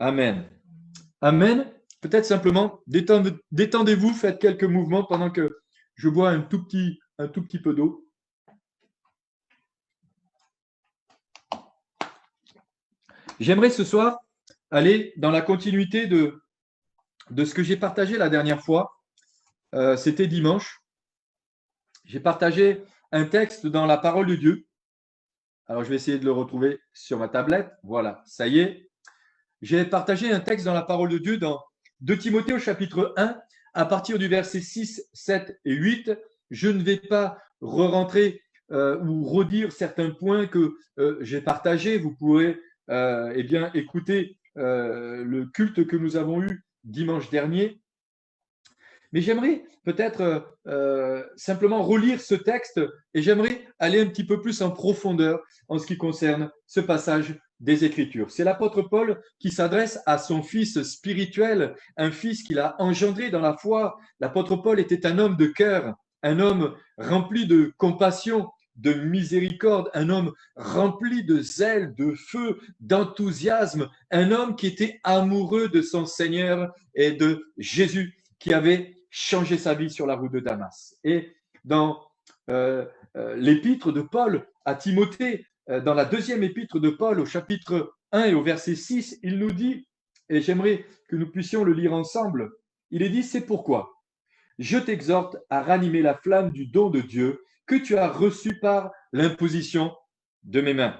Amen. Amen. Peut-être simplement, détendez-vous, faites quelques mouvements pendant que je bois un tout petit peu d'eau. J'aimerais ce soir aller dans la continuité de ce que j'ai partagé la dernière fois. C'était dimanche. J'ai partagé un texte dans la parole de Dieu. Alors, je vais essayer de le retrouver sur ma tablette. Voilà, ça y est. J'ai partagé un texte dans la parole de Dieu dans 2 Timothée au chapitre 1, à partir du verset 6, 7 et 8. Je ne vais pas re-rentrer ou redire certains points que j'ai partagés. Vous pourrez bien écouter le culte que nous avons eu dimanche dernier. Mais j'aimerais peut-être simplement relire ce texte et j'aimerais aller un petit peu plus en profondeur en ce qui concerne ce passage des Écritures. C'est l'apôtre Paul qui s'adresse à son fils spirituel, un fils qu'il a engendré dans la foi. L'apôtre Paul était un homme de cœur, un homme rempli de compassion, de miséricorde, un homme rempli de zèle, de feu, d'enthousiasme, un homme qui était amoureux de son Seigneur et de Jésus, qui avait changé sa vie sur la route de Damas. Et dans l'épître de Paul à Timothée, dans la deuxième épître de Paul au chapitre 1 et au verset 6, il nous dit, et j'aimerais que nous puissions le lire ensemble, il est dit, c'est pourquoi je t'exhorte à ranimer la flamme du don de Dieu que tu as reçu par l'imposition de mes mains.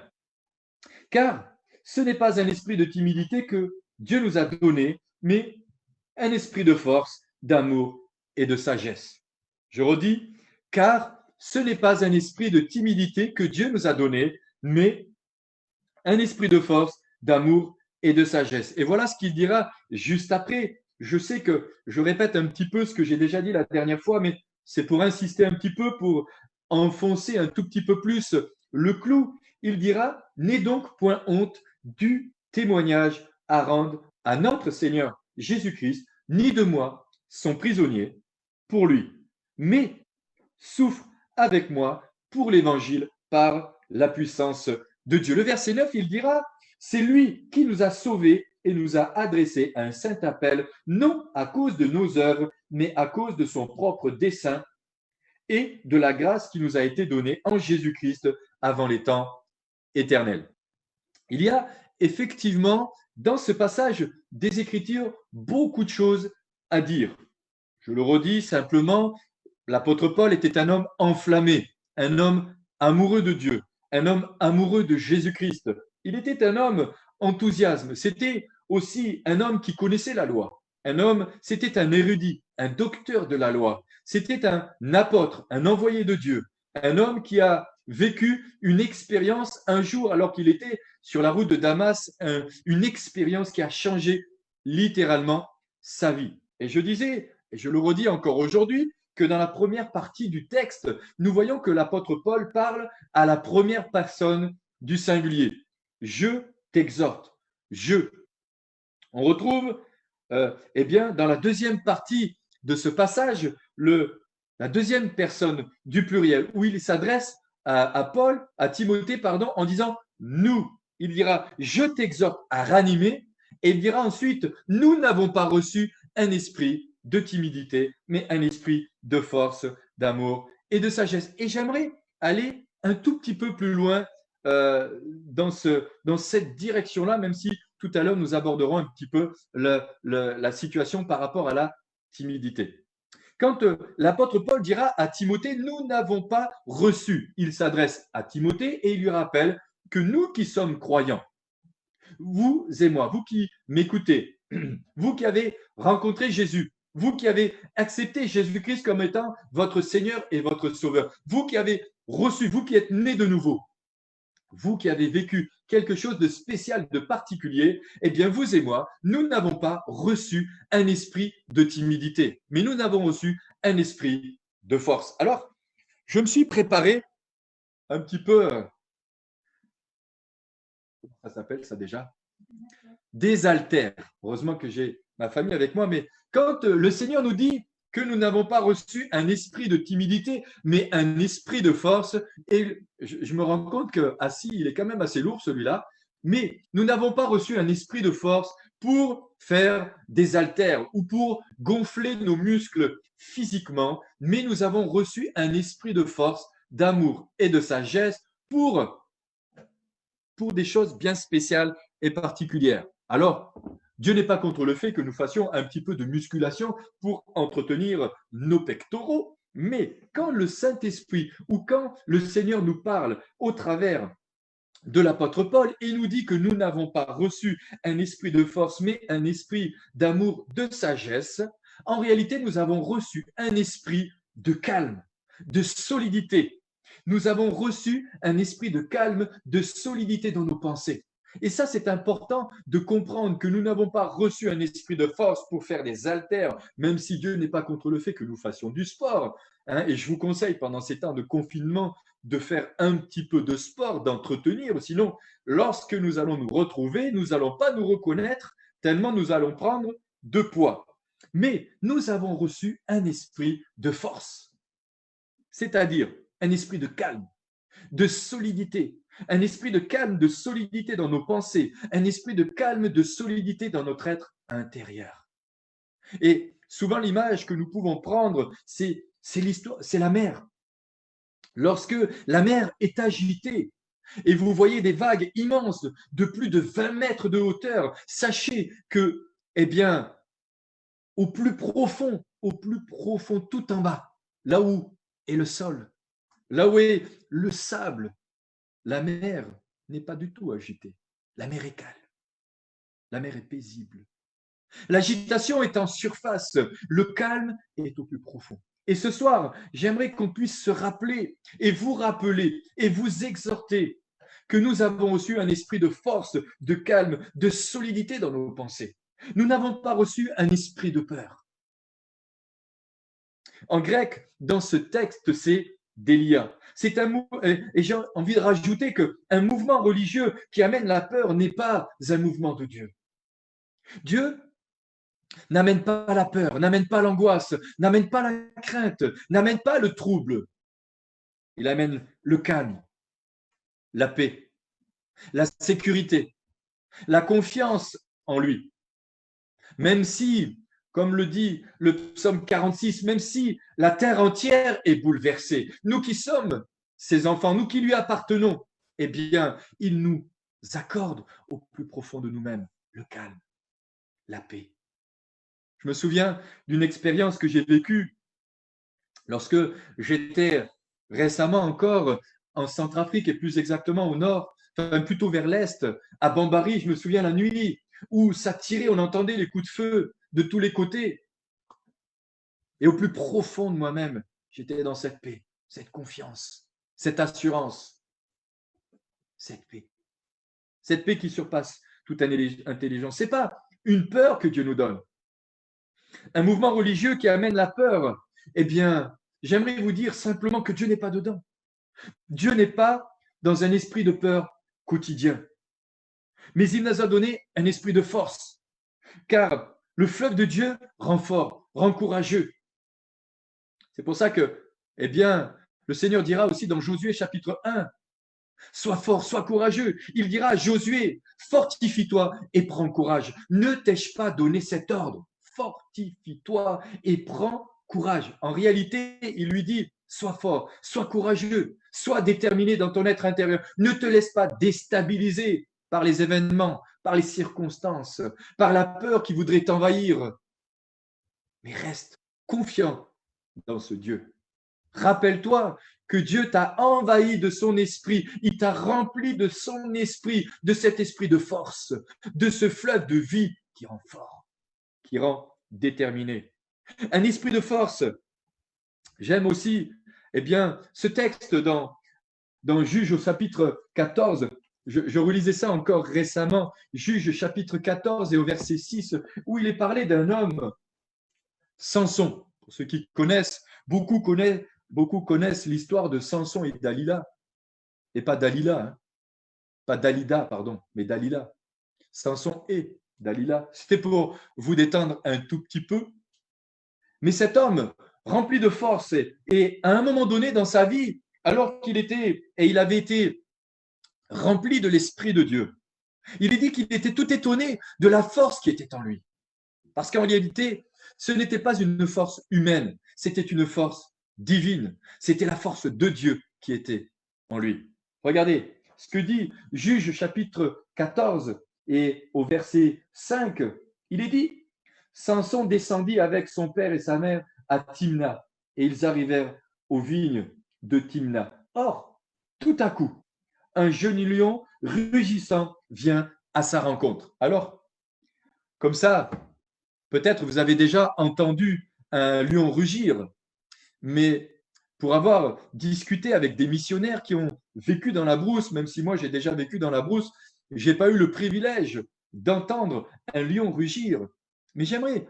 Car ce n'est pas un esprit de timidité que Dieu nous a donné, mais un esprit de force, d'amour et de sagesse. Je redis, car ce n'est pas un esprit de timidité que Dieu nous a donné, mais un esprit de force, d'amour et de sagesse. Et voilà ce qu'il dira juste après. Je sais que je répète un petit peu ce que j'ai déjà dit la dernière fois, mais c'est pour insister un petit peu, pour enfoncer un tout petit peu plus le clou. Il dira, n'aie donc point honte du témoignage à rendre à notre Seigneur Jésus-Christ, ni de moi, son prisonnier, pour lui, mais souffre avec moi pour l'évangile par la puissance de Dieu. Le verset 9, il dira, c'est lui qui nous a sauvés et nous a adressé un saint appel, non à cause de nos œuvres, mais à cause de son propre dessein et de la grâce qui nous a été donnée en Jésus-Christ avant les temps éternels. Il y a effectivement dans ce passage des Écritures beaucoup de choses à dire. Je le redis simplement, l'apôtre Paul était un homme enflammé, un homme amoureux de Dieu, un homme amoureux de Jésus-Christ. Il était un homme enthousiasme. C'était aussi un homme qui connaissait la loi. Un homme, c'était un érudit, un docteur de la loi. C'était un apôtre, un envoyé de Dieu. Un homme qui a vécu une expérience un jour alors qu'il était sur la route de Damas, une expérience qui a changé littéralement sa vie. Et je disais, et je le redis encore aujourd'hui, que dans la première partie du texte, nous voyons que l'apôtre Paul parle à la première personne du singulier. Je t'exhorte. Je. On retrouve dans la deuxième partie de ce passage la deuxième personne du pluriel où il s'adresse à Paul, à Timothée, pardon, en disant nous. Il dira je t'exhorte à ranimer et il dira ensuite nous n'avons pas reçu un esprit de timidité, mais un esprit de force, d'amour et de sagesse. Et j'aimerais aller un tout petit peu plus loin dans cette direction-là, même si tout à l'heure nous aborderons un petit peu la situation par rapport à la timidité. Quand l'apôtre Paul dira à Timothée, nous n'avons pas reçu, il s'adresse à Timothée et il lui rappelle que nous qui sommes croyants, vous et moi, vous qui m'écoutez, vous qui avez rencontré Jésus, vous qui avez accepté Jésus-Christ comme étant votre Seigneur et votre Sauveur, vous qui avez reçu, vous qui êtes nés de nouveau, vous qui avez vécu quelque chose de spécial, de particulier, eh bien vous et moi, nous n'avons pas reçu un esprit de timidité, mais nous avons reçu un esprit de force. Alors, je me suis préparé un petit peu, comment ça s'appelle ça déjà? Des haltères. Heureusement que j'ai ma famille avec moi, mais quand le Seigneur nous dit que nous n'avons pas reçu un esprit de timidité, mais un esprit de force, et je me rends compte que assis, il est quand même assez lourd celui-là, mais nous n'avons pas reçu un esprit de force pour faire des haltères ou pour gonfler nos muscles physiquement, mais nous avons reçu un esprit de force, d'amour et de sagesse pour des choses bien spéciales et particulières. Alors, Dieu n'est pas contre le fait que nous fassions un petit peu de musculation pour entretenir nos pectoraux, mais quand le Saint-Esprit ou quand le Seigneur nous parle au travers de l'apôtre Paul, il nous dit que nous n'avons pas reçu un esprit de force, mais un esprit d'amour, de sagesse. En réalité, nous avons reçu un esprit de calme, de solidité. Nous avons reçu un esprit de calme, de solidité dans nos pensées. Et ça, c'est important de comprendre que nous n'avons pas reçu un esprit de force pour faire des haltères, même si Dieu n'est pas contre le fait que nous fassions du sport. Et je vous conseille, pendant ces temps de confinement, de faire un petit peu de sport, d'entretenir. Sinon, lorsque nous allons nous retrouver, nous n'allons pas nous reconnaître tellement nous allons prendre de poids. Mais nous avons reçu un esprit de force, c'est-à-dire un esprit de calme, de solidité, un esprit de calme, de solidité dans nos pensées, un esprit de calme, de solidité dans notre être intérieur. Et souvent, l'image que nous pouvons prendre, c'est l'histoire, c'est la mer. Lorsque la mer est agitée et vous voyez des vagues immenses de plus de 20 mètres de hauteur, sachez que, eh bien, au plus profond, tout en bas, là où est le sol, là où est le sable, la mer n'est pas du tout agitée. La mer est calme. La mer est paisible. L'agitation est en surface. Le calme est au plus profond. Et ce soir, j'aimerais qu'on puisse se rappeler et vous exhorter que nous avons reçu un esprit de force, de calme, de solidité dans nos pensées. Nous n'avons pas reçu un esprit de peur. En grec, dans ce texte, c'est délia. C'est et j'ai envie de rajouter qu'un mouvement religieux qui amène la peur n'est pas un mouvement de Dieu. Dieu n'amène pas la peur, n'amène pas l'angoisse, n'amène pas la crainte, n'amène pas le trouble. Il amène le calme, la paix, la sécurité, la confiance en lui. Même si, comme le dit le psaume 46, même si la terre entière est bouleversée, nous qui sommes ses enfants, nous qui lui appartenons, eh bien, il nous accorde au plus profond de nous-mêmes le calme, la paix. Je me souviens d'une expérience que j'ai vécue lorsque j'étais récemment encore en Centrafrique et plus exactement au nord, enfin plutôt vers l'est, à Bambari. Je me souviens la nuit où ça tirait, on entendait les coups de feu de tous les côtés. Et au plus profond de moi-même, j'étais dans cette paix, cette confiance, cette assurance, cette paix. Cette paix qui surpasse toute intelligence. Ce n'est pas une peur que Dieu nous donne. Un mouvement religieux qui amène la peur, eh bien, j'aimerais vous dire simplement que Dieu n'est pas dedans. Dieu n'est pas dans un esprit de peur quotidien. Mais il nous a donné un esprit de force. Car le fleuve de Dieu rend fort, rend courageux. C'est pour ça que, eh bien, le Seigneur dira aussi dans Josué chapitre 1, sois fort, sois courageux. Il dira à Josué, fortifie-toi et prends courage. Ne t'ai-je pas donné cet ordre? Fortifie-toi et prends courage. En réalité, il lui dit, sois fort, sois courageux, sois déterminé dans ton être intérieur. Ne te laisse pas déstabiliser par les événements, par les circonstances, par la peur qui voudrait t'envahir. Mais reste confiant dans ce Dieu. Rappelle-toi que Dieu t'a envahi de son esprit, il t'a rempli de son esprit, de cet esprit de force, de ce fleuve de vie qui rend fort, qui rend déterminé. Un esprit de force. J'aime aussi, eh bien, ce texte dans Juge au chapitre 14. Je relisais ça encore récemment, Juge chapitre 14 et au verset 6, où il est parlé d'un homme, Samson. Pour ceux qui connaissent, beaucoup connaissent l'histoire de Samson et Dalila. Et pas Dalila, hein. Pas Dalida, pardon, mais Dalila. Samson et Dalila. C'était pour vous détendre un tout petit peu. Mais cet homme, rempli de force, et à un moment donné dans sa vie, alors qu'il avait été rempli de l'Esprit de Dieu, Il est dit qu'il était tout étonné de la force qui était en lui. Parce qu'en réalité, ce n'était pas une force humaine, c'était une force divine. C'était la force de Dieu qui était en lui. Regardez ce que dit Juge chapitre 14 et au verset 5, il est dit, Samson descendit avec son père et sa mère à Timna et ils arrivèrent aux vignes de Timna. Or, tout à coup, un jeune lion rugissant vient à sa rencontre. Alors, comme ça, peut-être vous avez déjà entendu un lion rugir, mais pour avoir discuté avec des missionnaires qui ont vécu dans la brousse, même si moi j'ai déjà vécu dans la brousse, j'ai pas eu le privilège d'entendre un lion rugir. Mais j'aimerais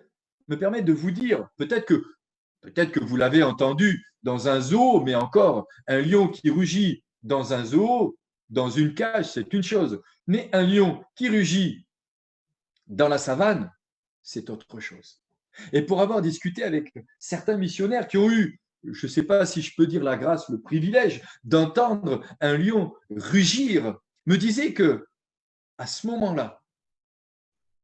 me permettre de vous dire, peut-être que vous l'avez entendu dans un zoo, mais encore, un lion qui rugit dans un zoo, dans une cage, c'est une chose. Mais un lion qui rugit dans la savane, c'est autre chose. Et pour avoir discuté avec certains missionnaires qui ont eu, je ne sais pas si je peux dire la grâce, le privilège d'entendre un lion rugir, me disaient que à ce moment-là,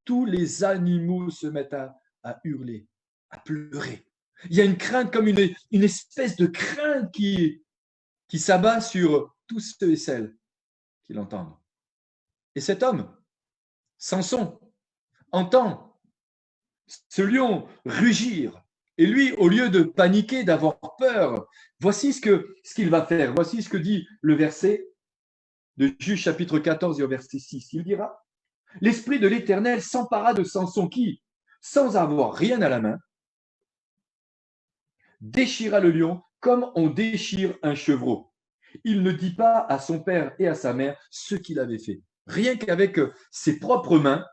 tous les animaux se mettent à hurler, à pleurer. Il y a une crainte comme une espèce de crainte qui s'abat sur tous ceux et celles qui l'entendent. Et cet homme, Samson, entend ce lion rugir. Et lui, au lieu de paniquer, d'avoir peur, voici ce qu'il va faire. Voici ce que dit le verset de Juge chapitre 14 et au verset 6. Il dira, l'Esprit de l'Éternel s'empara de Samson qui, sans avoir rien à la main, déchira le lion comme on déchire un chevreau. Il ne dit pas à son père et à sa mère ce qu'il avait fait. Rien qu'avec ses propres mains,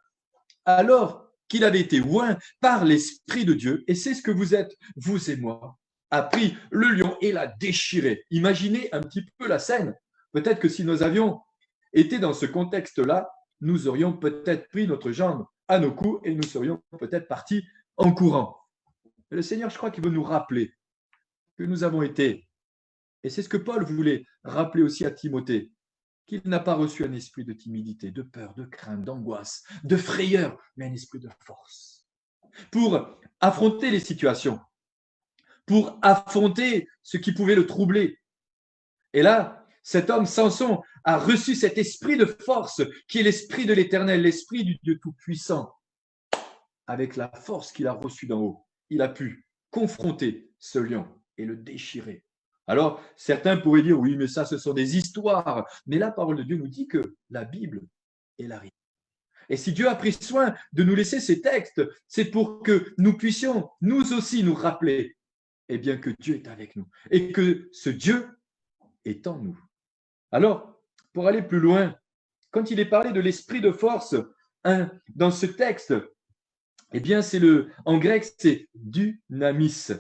alors qu'il avait été oint par l'Esprit de Dieu, et c'est ce que vous êtes, vous et moi, a pris le lion et l'a déchiré. Imaginez un petit peu la scène. Peut-être que si nous avions été dans ce contexte-là, nous aurions peut-être pris notre jambe à nos coups et nous serions peut-être partis en courant. Mais le Seigneur, je crois qu'il veut nous rappeler que nous avons été, et c'est ce que Paul voulait rappeler aussi à Timothée, qu'il n'a pas reçu un esprit de timidité, de peur, de crainte, d'angoisse, de frayeur, mais un esprit de force. Pour affronter les situations, pour affronter ce qui pouvait le troubler. Et là, cet homme, Samson, a reçu cet esprit de force qui est l'esprit de l'Éternel, l'esprit du Dieu Tout-Puissant. Avec la force qu'il a reçue d'en haut, il a pu confronter ce lion et le déchirer. Alors, certains pourraient dire, oui, mais ça, ce sont des histoires. Mais la parole de Dieu nous dit que la Bible est la réalité. Et si Dieu a pris soin de nous laisser ces textes, c'est pour que nous puissions, nous aussi, nous rappeler, eh bien, que Dieu est avec nous et que ce Dieu est en nous. Alors, pour aller plus loin, quand il est parlé de l'esprit de force, dans ce texte, eh bien, en grec, c'est dynamis,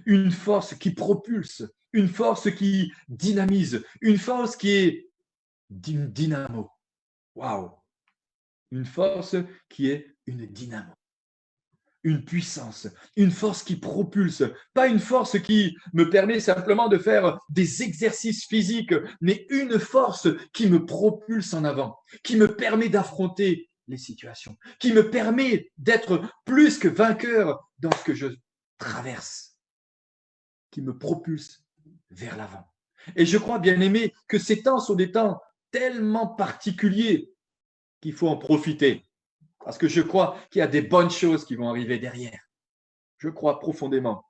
une force qui propulse, une force qui dynamise, une force qui est une dynamo. Waouh! Une force qui est une dynamo, une puissance, une force qui propulse, pas une force qui me permet simplement de faire des exercices physiques, mais une force qui me propulse en avant, qui me permet d'affronter les situations, qui me permet d'être plus que vainqueur dans ce que je traverse, qui me propulse vers l'avant. Et je crois, bien aimé, que ces temps sont des temps tellement particuliers qu'il faut en profiter. Parce que je crois qu'il y a des bonnes choses qui vont arriver derrière. Je crois profondément.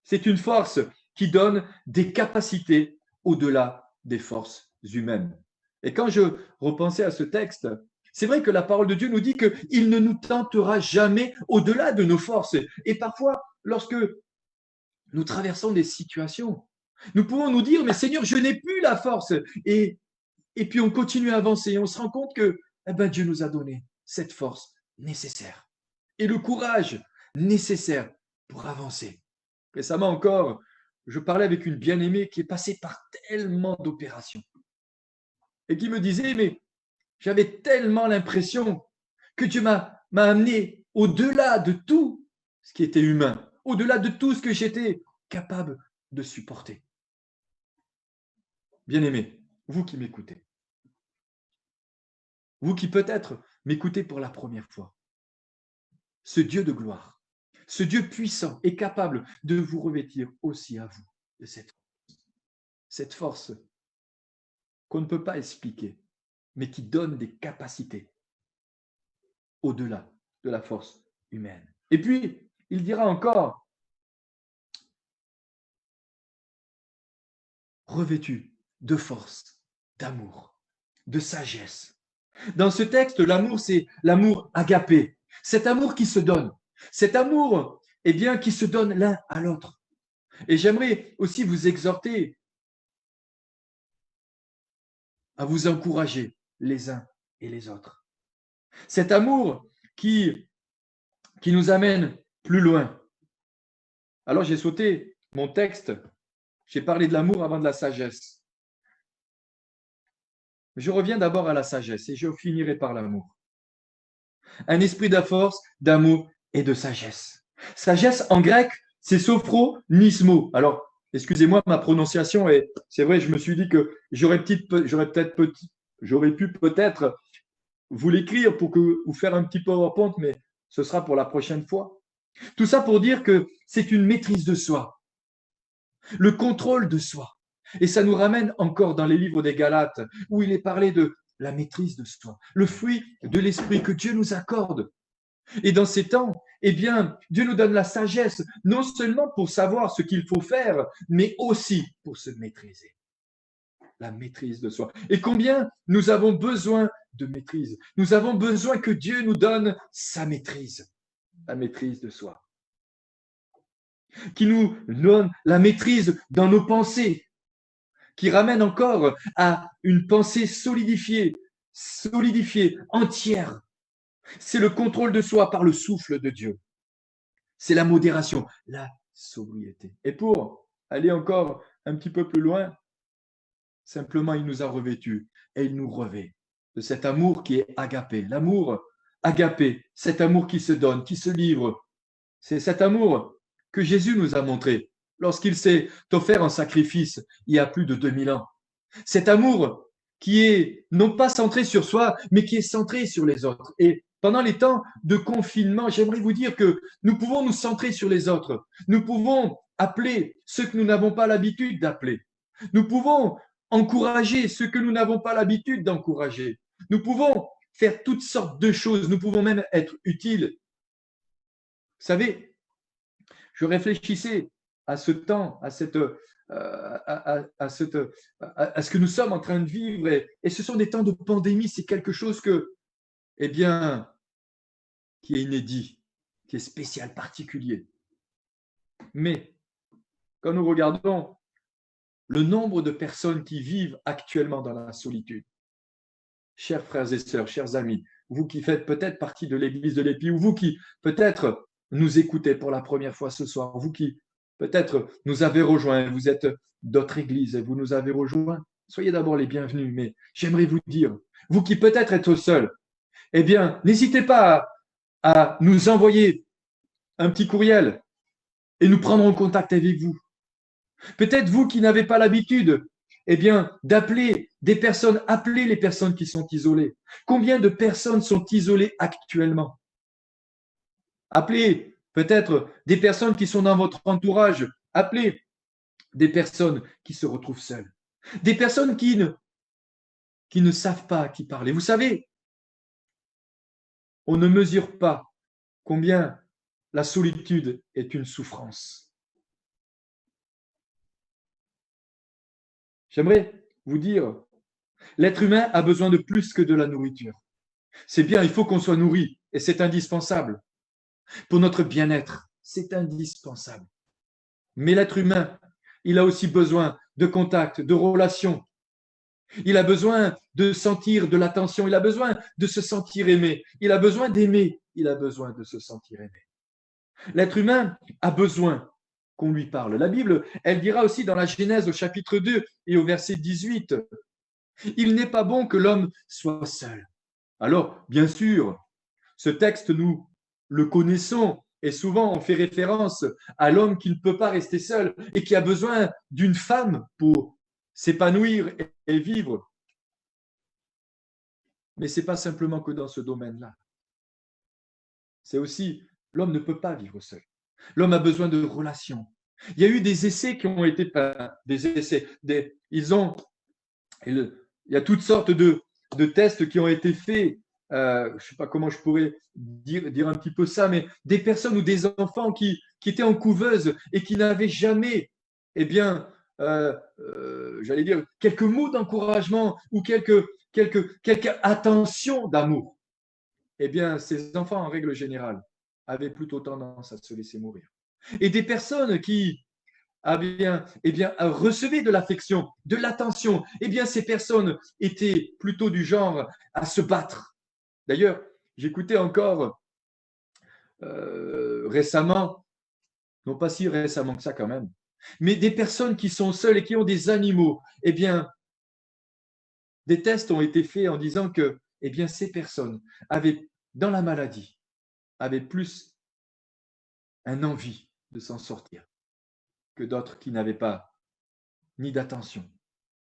C'est une force qui donne des capacités au-delà des forces humaines. Et quand je repensais à ce texte, c'est vrai que la parole de Dieu nous dit qu'il ne nous tentera jamais au-delà de nos forces. Et parfois, lorsque nous traversons des situations, nous pouvons nous dire, mais Seigneur, je n'ai plus la force. Et puis on continue à avancer et on se rend compte que Dieu nous a donné cette force nécessaire et le courage nécessaire pour avancer. Récemment encore, je parlais avec une bien-aimée qui est passée par tellement d'opérations et qui me disait, mais j'avais tellement l'impression que Dieu m'a amené au-delà de tout ce qui était humain, au-delà de tout ce que j'étais capable de supporter. Bien-aimé, vous qui m'écoutez, vous qui peut-être m'écoutez pour la première fois, ce Dieu de gloire, ce Dieu puissant est capable de vous revêtir aussi à vous de cette force qu'on ne peut pas expliquer, mais qui donne des capacités au-delà de la force humaine. Et puis, il dira encore, revêtu de force, d'amour, de sagesse. Dans ce texte, l'amour, c'est l'amour agapé, cet amour qui se donne, cet amour, eh bien, qui se donne l'un à l'autre. Et j'aimerais aussi vous exhorter à vous encourager les uns et les autres. Cet amour qui nous amène plus loin. Alors j'ai sauté mon texte, j'ai parlé de l'amour avant de la sagesse. Je reviens d'abord à la sagesse et je finirai par l'amour. Un esprit de force, d'amour et de sagesse. Sagesse en grec, c'est sophronismo. Alors, excusez-moi, ma prononciation est, c'est vrai, je me suis dit que j'aurais pu peut-être vous l'écrire pour que vous faire un petit PowerPoint, mais ce sera pour la prochaine fois. Tout ça pour dire que c'est une maîtrise de soi, le contrôle de soi. Et ça nous ramène encore dans les livres des Galates, où il est parlé de la maîtrise de soi, le fruit de l'esprit que Dieu nous accorde. Et dans ces temps, eh bien, Dieu nous donne la sagesse, non seulement pour savoir ce qu'il faut faire, mais aussi pour se maîtriser. La maîtrise de soi. Et combien nous avons besoin de maîtrise. Nous avons besoin que Dieu nous donne sa maîtrise, la maîtrise de soi. Qui nous donne la maîtrise dans nos pensées, qui ramène encore à une pensée solidifiée, entière. C'est le contrôle de soi par le souffle de Dieu. C'est la modération, la sobriété. Et pour aller encore un petit peu plus loin, simplement il nous a revêtus et il nous revêt de cet amour qui est agapé. L'amour agapé, cet amour qui se donne, qui se livre. C'est cet amour que Jésus nous a montré lorsqu'il s'est offert en sacrifice il y a plus de 2000 ans. Cet amour qui est non pas centré sur soi, mais qui est centré sur les autres. Et pendant les temps de confinement, j'aimerais vous dire que nous pouvons nous centrer sur les autres. Nous pouvons appeler ceux que nous n'avons pas l'habitude d'appeler. Nous pouvons encourager ceux que nous n'avons pas l'habitude d'encourager. Nous pouvons faire toutes sortes de choses. Nous pouvons même être utiles. Vous savez, je réfléchissais à ce temps, à ce que nous sommes en train de vivre. Et ce sont des temps de pandémie. C'est quelque chose que, eh bien, qui est inédit, qui est spécial, particulier. Mais quand nous regardons le nombre de personnes qui vivent actuellement dans la solitude, chers frères et sœurs, chers amis, vous qui faites peut-être partie de l'église de l'Épi, ou vous qui peut-être nous écoutez pour la première fois ce soir, vous qui peut-être nous avez rejoints, vous êtes d'autres églises et vous nous avez rejoints, soyez d'abord les bienvenus. Mais j'aimerais vous dire, vous qui peut-être êtes seul, eh bien, n'hésitez pas à nous envoyer un petit courriel et nous prendrons contact avec vous. Peut-être vous qui n'avez pas l'habitude, eh bien, d'appeler des personnes, appelez les personnes qui sont isolées. Combien de personnes sont isolées actuellement? Appelez peut-être des personnes qui sont dans votre entourage. Appelez des personnes qui se retrouvent seules. Des personnes qui ne savent pas à qui parler. Vous savez, on ne mesure pas combien la solitude est une souffrance. J'aimerais vous dire, l'être humain a besoin de plus que de la nourriture. C'est bien, il faut qu'on soit nourri et c'est indispensable. Pour notre bien-être, c'est indispensable. Mais l'être humain, il a aussi besoin de contact, de relations. Il a besoin de sentir de l'attention, il a besoin de se sentir aimé, il a besoin d'aimer, il a besoin de se sentir aimé. L'être humain a besoin qu'on lui parle. La Bible, elle dira aussi dans la Genèse au chapitre 2 et au verset 18, « Il n'est pas bon que l'homme soit seul. » Alors, bien sûr, ce texte, nous le connaissons et souvent on fait référence à l'homme qui ne peut pas rester seul et qui a besoin d'une femme pour s'épanouir et vivre. Mais ce n'est pas simplement que dans ce domaine-là. C'est aussi, l'homme ne peut pas vivre seul. L'homme a besoin de relations. Il y a eu des essais qui ont été, des essais, il y a toutes sortes de tests qui ont été faits. Je ne sais pas comment je pourrais dire un petit peu ça, mais des personnes ou des enfants qui étaient en couveuse et qui n'avaient jamais, eh bien, j'allais dire, quelques mots d'encouragement ou quelques attentions d'amour. Eh bien, ces enfants, en règle générale, avaient plutôt tendance à se laisser mourir. Et des personnes qui recevaient de l'affection, de l'attention, eh bien, ces personnes étaient plutôt du genre à se battre. D'ailleurs, j'écoutais encore récemment, non pas si récemment que ça quand même, mais des personnes qui sont seules et qui ont des animaux, eh bien, des tests ont été faits en disant que, eh bien, ces personnes avaient, dans la maladie, avaient plus un envie de s'en sortir que d'autres qui n'avaient pas ni d'attention,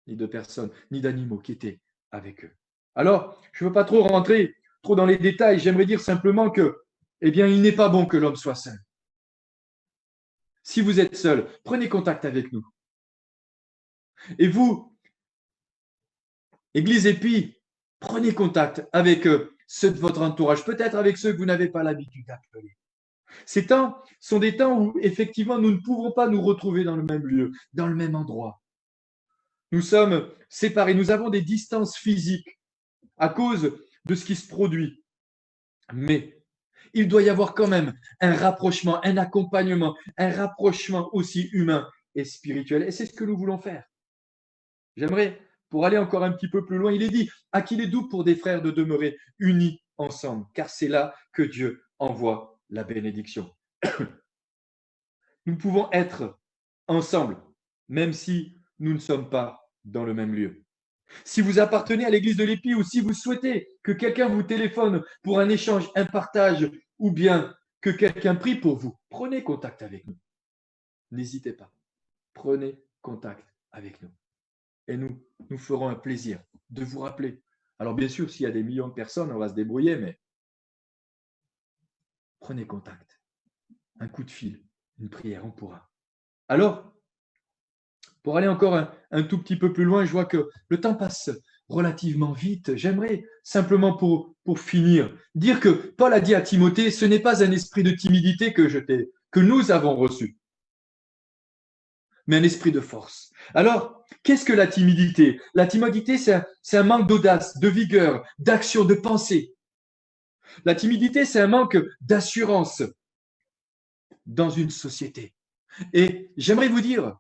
ni de personnes, ni d'animaux qui étaient avec eux. Alors, je ne veux pas trop rentrer trop dans les détails, j'aimerais dire simplement que, eh bien, il n'est pas bon que l'homme soit seul. Si vous êtes seul, prenez contact avec nous. Et vous, Église Épi, prenez contact avec ceux de votre entourage, peut-être avec ceux que vous n'avez pas l'habitude d'appeler. Ces temps sont des temps où, effectivement, nous ne pouvons pas nous retrouver dans le même lieu, dans le même endroit. Nous sommes séparés, nous avons des distances physiques à cause de ce qui se produit. Mais il doit y avoir quand même un rapprochement, un accompagnement, un rapprochement aussi humain et spirituel. Et c'est ce que nous voulons faire. J'aimerais, pour aller encore un petit peu plus loin, il est dit à qu'il est doux pour des frères de demeurer unis ensemble, car c'est là que Dieu envoie la bénédiction. Nous pouvons être ensemble, même si nous ne sommes pas dans le même lieu. Si vous appartenez à l'église de l'Épi ou si vous souhaitez que quelqu'un vous téléphone pour un échange, un partage ou bien que quelqu'un prie pour vous, prenez contact avec nous. N'hésitez pas. Prenez contact avec nous. Et nous ferons un plaisir de vous rappeler. Alors bien sûr, s'il y a des millions de personnes, on va se débrouiller, mais prenez contact. Un coup de fil, une prière, on pourra. Alors, pour aller encore un tout petit peu plus loin, je vois que le temps passe relativement vite. J'aimerais simplement pour finir dire que Paul a dit à Timothée, ce n'est pas un esprit de timidité que nous avons reçu, mais un esprit de force. Alors, qu'est-ce que la timidité? La timidité, c'est un manque d'audace, de vigueur, d'action, de pensée. La timidité, c'est un manque d'assurance dans une société. Et j'aimerais vous dire,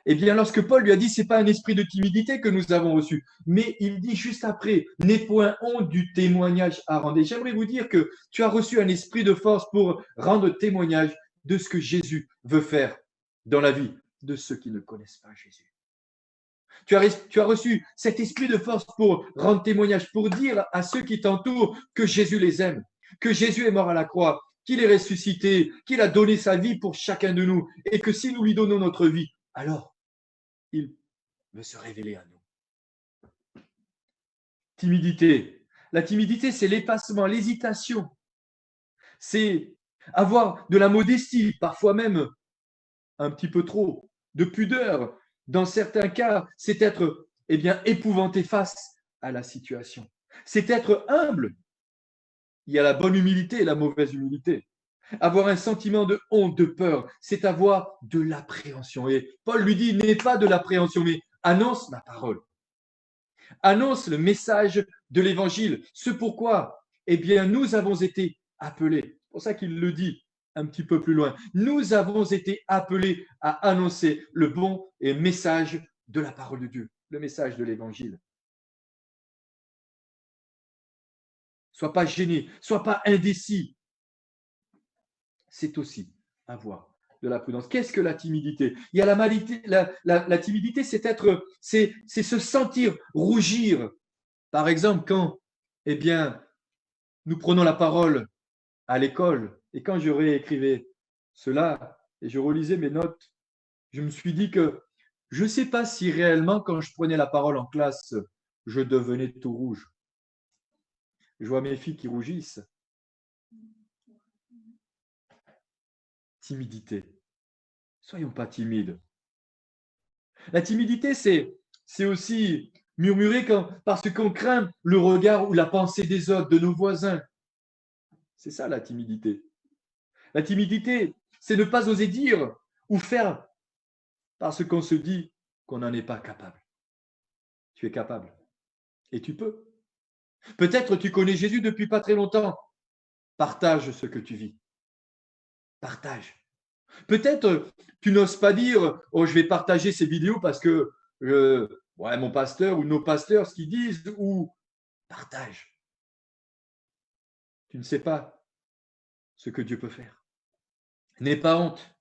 eh bien, lorsque Paul lui a dit, c'est pas un esprit de timidité que nous avons reçu, mais il dit juste après, n'aie point honte du témoignage à rendre. Et j'aimerais vous dire que tu as reçu un esprit de force pour rendre témoignage de ce que Jésus veut faire dans la vie de ceux qui ne connaissent pas Jésus. Tu as reçu cet esprit de force pour rendre témoignage, pour dire à ceux qui t'entourent que Jésus les aime, que Jésus est mort à la croix, qu'il est ressuscité, qu'il a donné sa vie pour chacun de nous, et que si nous lui donnons notre vie, alors il veut se révéler à nous. Timidité. La timidité, c'est l'effacement, l'hésitation. C'est avoir de la modestie, parfois même un petit peu trop, de pudeur. Dans certains cas, c'est être épouvanté face à la situation. C'est être humble. Il y a la bonne humilité et la mauvaise humilité. Avoir un sentiment de honte, de peur, c'est avoir de l'appréhension. Et Paul lui dit, n'aie pas de l'appréhension, mais annonce ma parole. Annonce le message de l'évangile. Ce pourquoi, eh bien, nous avons été appelés. C'est pour ça qu'il le dit un petit peu plus loin. Nous avons été appelés à annoncer le bon message de la parole de Dieu, le message de l'évangile. Sois pas gêné, sois pas indécis. C'est aussi avoir de la prudence. Qu'est-ce que la timidité? Il y a la timidité, c'est se sentir rougir. Par exemple, quand, eh bien, nous prenons la parole à l'école et quand je réécrivais cela et je relisais mes notes, je me suis dit que je ne sais pas si réellement, quand je prenais la parole en classe, je devenais tout rouge. Je vois mes filles qui rougissent. Timidité. Soyons pas timides. La timidité, c'est aussi murmurer parce qu'on craint le regard ou la pensée des autres, de nos voisins. C'est ça la timidité. La timidité, c'est ne pas oser dire ou faire parce qu'on se dit qu'on n'en est pas capable. Tu es capable et tu peux. Peut-être tu connais Jésus depuis pas très longtemps. Partage ce que tu vis. Partage. Peut-être tu n'oses pas dire oh, je vais partager ces vidéos parce que ouais, mon pasteur ou nos pasteurs, ce qu'ils disent, ou partage. Tu ne sais pas ce que Dieu peut faire. N'aie pas honte.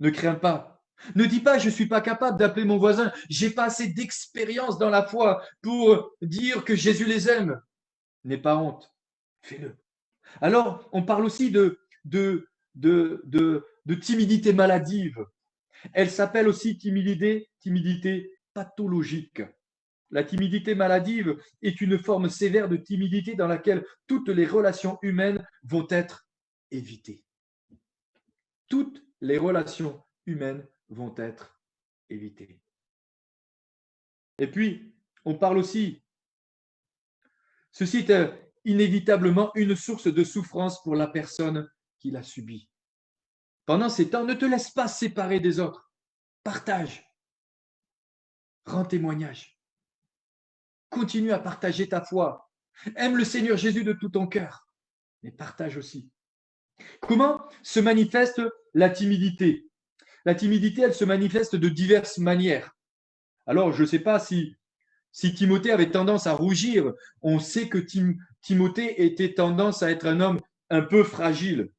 Ne crains pas. Ne dis pas je ne suis pas capable d'appeler mon voisin. J'ai pas assez d'expérience dans la foi pour dire que Jésus les aime. N'aie pas honte. Fais-le. Alors, on parle aussi de timidité maladive. Elle s'appelle aussi timidité pathologique. La timidité maladive est une forme sévère de timidité dans laquelle toutes les relations humaines vont être évitées. Toutes les relations humaines vont être évitées. Et puis, on parle aussi, ceci est inévitablement une source de souffrance pour la personne qui l'a subi. Pendant ces temps, ne te laisse pas séparer des autres. Partage. Rends témoignage. Continue à partager ta foi. Aime le Seigneur Jésus de tout ton cœur, mais partage aussi. Comment se manifeste la timidité? La timidité, elle se manifeste de diverses manières. Alors, je ne sais pas si Timothée avait tendance à rougir. On sait que Timothée était tendance à être un homme un peu fragile.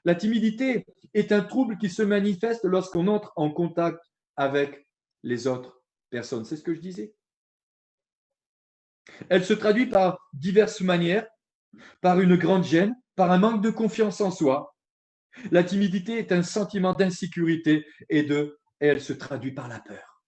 La timidité est un trouble qui se manifeste lorsqu'on entre en contact avec les autres personnes. C'est ce que je disais. Elle se traduit par diverses manières, par une grande gêne, par un manque de confiance en soi. La timidité est un sentiment d'insécurité et elle se traduit par la peur.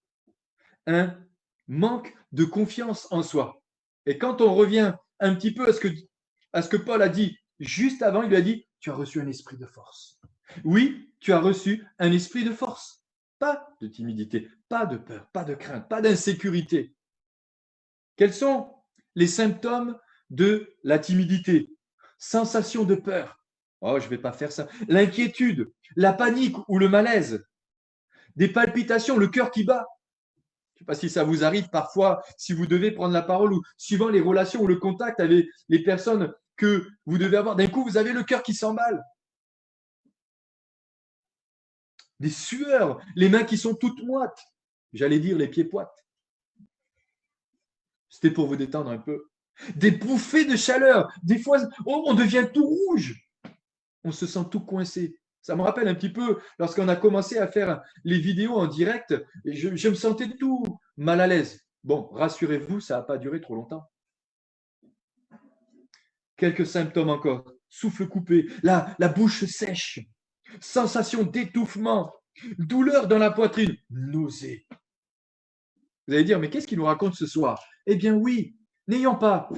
Un manque de confiance en soi. Et quand on revient un petit peu à ce que Paul a dit juste avant, il lui a dit, tu as reçu un esprit de force. Oui, tu as reçu un esprit de force. Pas de timidité, pas de peur, pas de crainte, pas d'insécurité. Quels sont les symptômes de la timidité? Sensation de peur. Oh, je ne vais pas faire ça. L'inquiétude, la panique ou le malaise. Des palpitations, le cœur qui bat. Je ne sais pas si ça vous arrive parfois, si vous devez prendre la parole ou suivant les relations ou le contact avec les personnes que vous devez avoir. D'un coup, vous avez le cœur qui s'emballe. Des sueurs, les mains qui sont toutes moites. J'allais dire les pieds poites. C'était pour vous détendre un peu. Des bouffées de chaleur. Des fois, on devient tout rouge. On se sent tout coincé. Ça me rappelle un petit peu lorsqu'on a commencé à faire les vidéos en direct, je me sentais tout mal à l'aise. Bon, rassurez-vous, ça n'a pas duré trop longtemps. Quelques symptômes encore. Souffle coupé, la bouche sèche, sensation d'étouffement, douleur dans la poitrine, nausée. Vous allez dire, mais qu'est-ce qu'il nous raconte ce soir? Eh bien oui, n'ayons pas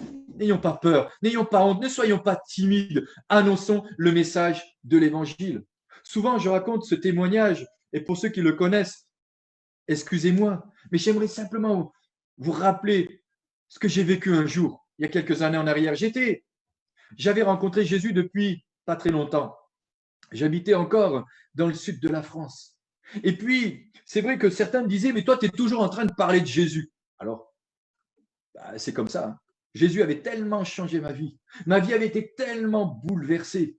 peur, n'ayons pas honte, ne soyons pas timides, annonçons le message de l'Évangile. Souvent, je raconte ce témoignage, et pour ceux qui le connaissent, excusez-moi, mais j'aimerais simplement vous rappeler ce que j'ai vécu un jour, il y a quelques années en arrière. J'avais rencontré Jésus depuis pas très longtemps. J'habitais encore dans le sud de la France. Et puis, c'est vrai que certains me disaient, mais toi, tu es toujours en train de parler de Jésus. Alors, c'est comme ça. Hein. Jésus avait tellement changé ma vie. Ma vie avait été tellement bouleversée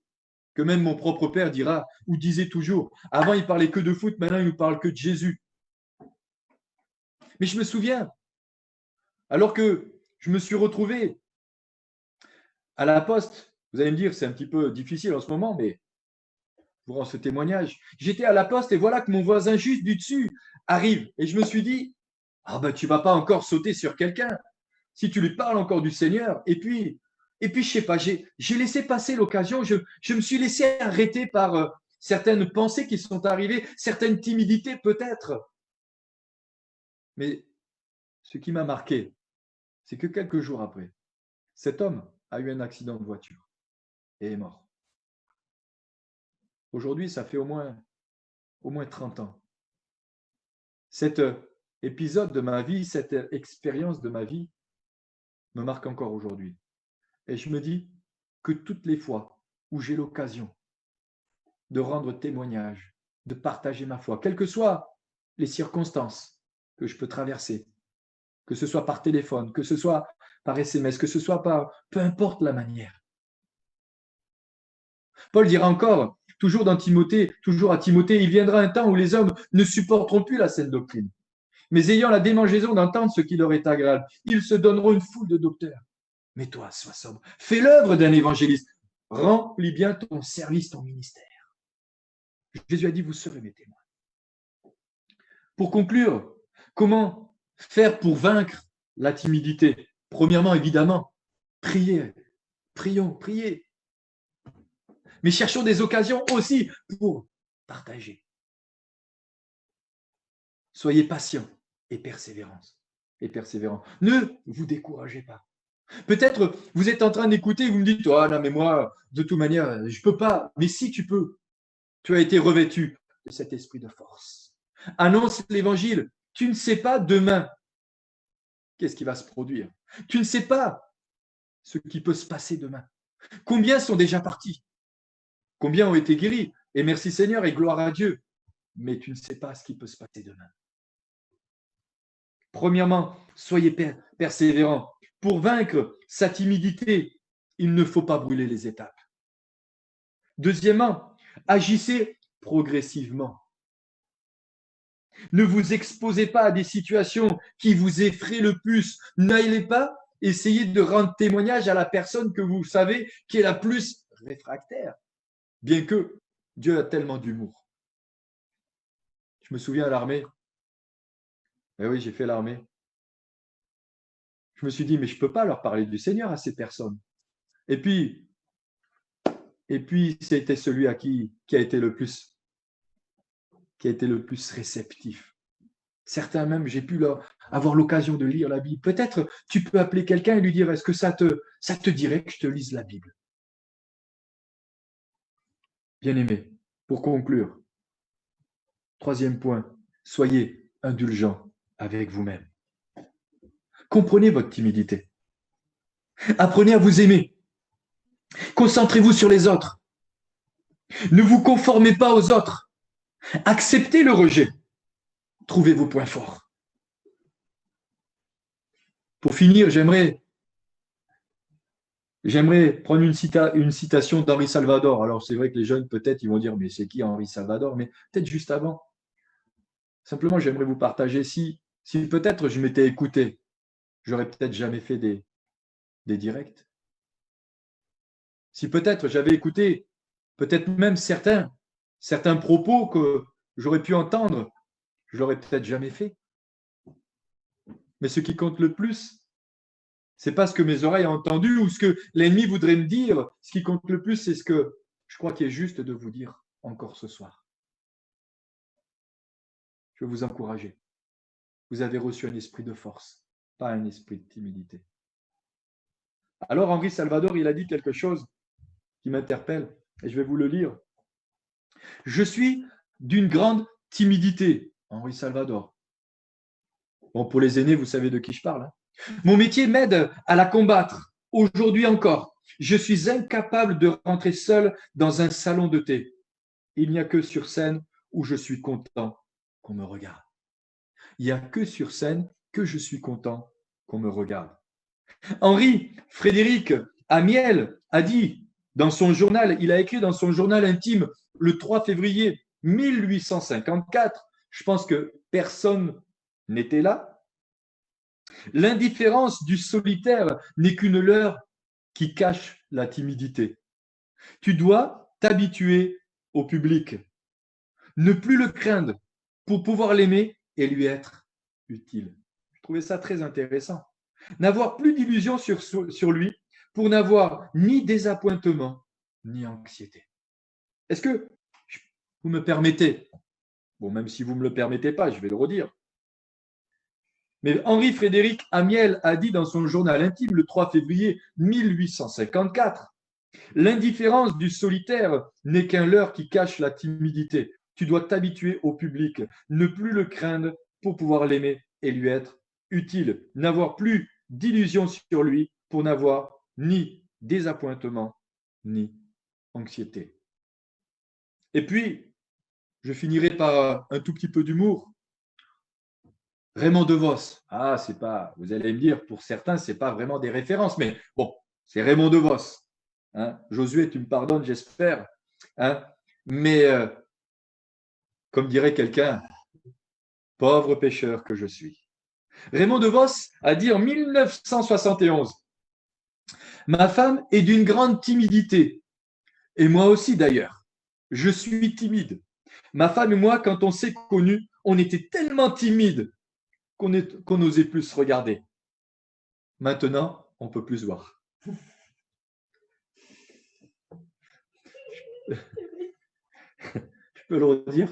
que même mon propre père dira ou disait toujours, avant il parlait que de foot, maintenant il nous parle que de Jésus. Mais je me souviens, alors que je me suis retrouvé à la poste, vous allez me dire, c'est un petit peu difficile en ce moment, mais pour rendre ce témoignage, j'étais à la poste et voilà que mon voisin juste du dessus arrive. Et je me suis dit, ah ben tu vas pas encore sauter sur quelqu'un si tu lui parles encore du Seigneur. Et puis je sais pas, j'ai laissé passer l'occasion, je me suis laissé arrêter par certaines pensées qui sont arrivées, certaines timidités peut-être. Mais ce qui m'a marqué, c'est que quelques jours après, cet homme a eu un accident de voiture et est mort. Aujourd'hui, ça fait au moins 30 ans. Cet épisode de ma vie, cette expérience de ma vie me marque encore aujourd'hui. Et je me dis que toutes les fois où j'ai l'occasion de rendre témoignage, de partager ma foi, quelles que soient les circonstances que je peux traverser, que ce soit par téléphone, que ce soit par SMS, que ce soit par peu importe la manière. Paul dira encore, toujours à Timothée, il viendra un temps où les hommes ne supporteront plus la saine doctrine, mais ayant la démangeaison d'entendre ce qui leur est agréable, ils se donneront une foule de docteurs. Mais toi, sois sobre, fais l'œuvre d'un évangéliste, remplis bien ton service, ton ministère. Jésus a dit, vous serez mes témoins. Pour conclure, comment faire pour vaincre la timidité? Premièrement, évidemment, priez. Prions, priez. Mais cherchons des occasions aussi pour partager. Soyez patients et persévérants. Ne vous découragez pas. Peut-être vous êtes en train d'écouter, vous me dites, oh non, mais moi, de toute manière, je ne peux pas. Mais si tu peux, tu as été revêtu de cet esprit de force. Annonce l'évangile. Tu ne sais pas demain qu'est-ce qui va se produire. Tu ne sais pas ce qui peut se passer demain. Combien sont déjà partis? Combien ont été guéris? Et merci Seigneur et gloire à Dieu. Mais tu ne sais pas ce qui peut se passer demain. Premièrement, soyez persévérants. Pour vaincre sa timidité, il ne faut pas brûler les étapes. Deuxièmement, agissez progressivement. Ne vous exposez pas à des situations qui vous effraient le plus. N'allez pas essayer de rendre témoignage à la personne que vous savez qui est la plus réfractaire, bien que Dieu a tellement d'humour. Je me souviens à l'armée. Eh oui, j'ai fait l'armée. Je me suis dit, mais je ne peux pas leur parler du Seigneur à ces personnes. Et puis c'était celui à qui a été le plus réceptif. Certains même, j'ai pu avoir l'occasion de lire la Bible. Peut-être tu peux appeler quelqu'un et lui dire, est-ce que ça te dirait que je te lise la Bible? Bien-aimés, pour conclure, troisième point, soyez indulgents avec vous-même. Comprenez votre timidité. Apprenez à vous aimer. Concentrez-vous sur les autres. Ne vous conformez pas aux autres. Acceptez le rejet. Trouvez vos points forts. Pour finir, j'aimerais prendre une citation d'Henri Salvador. Alors, c'est vrai que les jeunes, peut-être, ils vont dire, mais c'est qui Henri Salvador? Mais peut-être juste avant. Simplement, j'aimerais vous partager, si peut-être je m'étais écouté, j'aurais peut-être jamais fait des directs. Si peut-être j'avais écouté, peut-être même certains propos que j'aurais pu entendre, je l'aurais peut-être jamais fait. Mais ce qui compte le plus, c'est pas ce que mes oreilles ont entendu ou ce que l'ennemi voudrait me dire. Ce qui compte le plus, c'est ce que je crois qu'il est juste de vous dire encore ce soir. Je veux vous encourager. Vous avez reçu un esprit de force, pas un esprit de timidité. Alors Henri Salvador, il a dit quelque chose qui m'interpelle et je vais vous le lire. Je suis d'une grande timidité, Henri Salvador. Bon, pour les aînés, vous savez de qui je parle. Hein. Mon métier m'aide à la combattre. Aujourd'hui encore, je suis incapable de rentrer seul dans un salon de thé. Il n'y a que sur scène où je suis content qu'on me regarde. Il n'y a que sur scène que je suis content qu'on me regarde. Henri Frédéric Amiel a dit dans son journal, il a écrit dans son journal intime le 3 février 1854, je pense que personne n'était là. L'indifférence du solitaire n'est qu'une leurre qui cache la timidité. Tu dois t'habituer au public, ne plus le craindre pour pouvoir l'aimer et lui être utile. Je trouvais ça très intéressant. N'avoir plus d'illusions sur lui pour n'avoir ni désappointement ni anxiété. Est-ce que vous me permettez, bon, même si vous ne me le permettez pas, je vais le redire, Mais Henri-Frédéric Amiel a dit dans son journal intime le 3 février 1854 « L'indifférence du solitaire n'est qu'un leurre qui cache la timidité. Tu dois t'habituer au public, ne plus le craindre pour pouvoir l'aimer et lui être utile, n'avoir plus d'illusions sur lui pour n'avoir ni désappointement ni anxiété. » Et puis, je finirai par un tout petit peu d'humour. Raymond DeVos. Ah, c'est pas, vous allez me dire, pour certains, ce n'est pas vraiment des références, mais bon, c'est Raymond DeVos. Hein. Josué, tu me pardonnes, j'espère. Hein. Mais, comme dirait quelqu'un, pauvre pécheur que je suis. Raymond DeVos a dit en 1971, « Ma femme est d'une grande timidité, et moi aussi d'ailleurs. Je suis timide. Ma femme et moi, quand on s'est connus, on était tellement timides qu'on n'osait plus se regarder. Maintenant, on ne peut plus se voir. » Je peux le redire.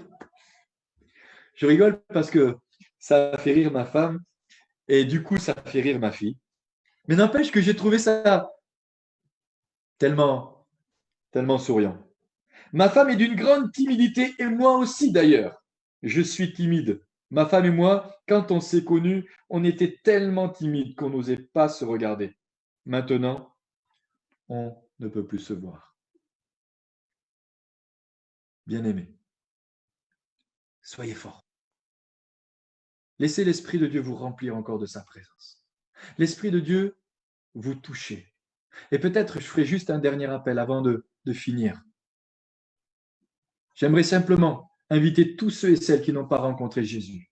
Je rigole parce que ça fait rire ma femme et du coup, ça fait rire ma fille. Mais n'empêche que j'ai trouvé ça tellement, tellement souriant. Ma femme est d'une grande timidité et moi aussi d'ailleurs. Je suis timide. Ma femme et moi, quand on s'est connus, on était tellement timides qu'on n'osait pas se regarder. Maintenant, on ne peut plus se voir. Bien-aimés, soyez forts. Laissez l'Esprit de Dieu vous remplir encore de sa présence. L'Esprit de Dieu vous toucher. Et peut-être je ferai juste un dernier appel avant de finir. J'aimerais simplement inviter tous ceux et celles qui n'ont pas rencontré Jésus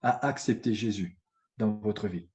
à accepter Jésus dans votre vie.